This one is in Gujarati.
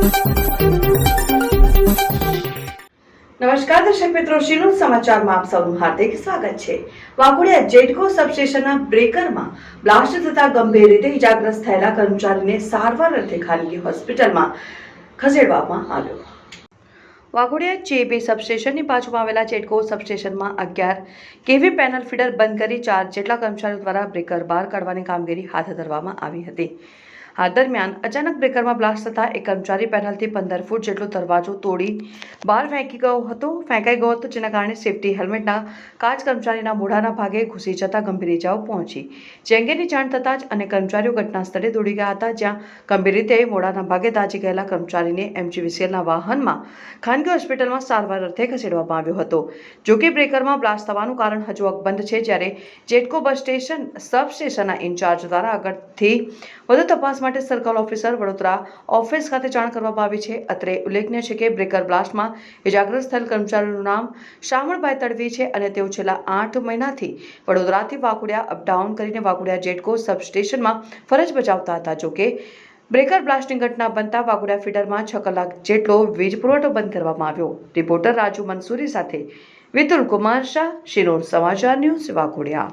નમસ્કાર દર્શક મિત્રો, શિનોર સમાચારમાં આપ સૌનું હાર્દિક સ્વાગત છે। વાઘોડિયા જેટકો સબસ્ટેશનના બ્રેકરમાં બ્લાસ્ટ થતા ગંભીર રીતે ઇજાગ્રસ્ત થયેલા કર્મચારીને સારવાર અર્થે ખાનગી હોસ્પિટલમાં ખસેડવામાં આવ્યો। વાઘોડિયા JB સબસ્ટેશનની બાજુમાં આવેલા જેટકો સબસ્ટેશનમાં 11 kV પેનલ ફીડર બંધ કરી 4 જેટલા કર્મચારીઓ દ્વારા બ્રેકર બહાર કાઢવાની કામગીરી હાથ ધરવામાં આવી હતી। આ દરમિયાન અચાનક બ્રેકરમાં બ્લાસ્ટ થતા એક કર્મચારી પેનલથી 15 ફૂટ જેટલો દરવાજો તોડી બહાર ફેંકાઈ ગયો હતો, જેના કારણે સેફટી હેલ્મેટના કાચ કર્મચારીના મોઢાના ભાગે ઘૂસી જતા ગંભીર ઇજાઓ પહોંચી, જે અંગેની જાણ થતાં જ અનેક કર્મચારીઓ ઘટના સ્થળે દોડી ગયા હતા, જ્યાં ગંભીર રીતે મોઢાના ભાગે દાઝી ગયેલા કર્મચારીને MGVCLના વાહનમાં ખાનગી હોસ્પિટલમાં સારવાર અર્થે ખસેડવામાં આવ્યો હતો। જો કે બ્રેકરમાં બ્લાસ્ટ થવાનું કારણ હજુ અકબંધ છે, જ્યારે જેટકો બસ સ્ટેશન સબસ્ટેશનના ઇન્ચાર્જ દ્વારા આગળથી વધુ તપાસ માટે સર્કલ ઓફિસર વડોદરા ઓફિસ ખાતે જાણ કરવામાં આવી છે। અત્રે ઉલ્લેખનીય છે કે બ્રેકર બ્લાસ્ટમાં ઇજાગ્રસ્ત થયેલ કર્મચારીનું નામ શામળભાઈ તડવી છે અને તેઓ છેલ્લા 8 મહિનાથી વડોદરાથી વાઘોડિયા અપડાઉન કરીને વાઘોડિયા જેટકો સબસ્ટેશનમાં ફરજ બજાવતા હતા। જો કે બ્રેકર બ્લાસ્ટની ઘટના બનતા વાઘોડિયા ફીડરમાં 6 કલાક જેટલો વીજ પુરવઠો બંધ કરવામાં આવ્યો। રિપોર્ટર રાજુ મંસૂરી સાથે વિતુલ કુમાર શાહ, શિનોર સમાચાર ન્યૂઝ, વાઘોડિયા।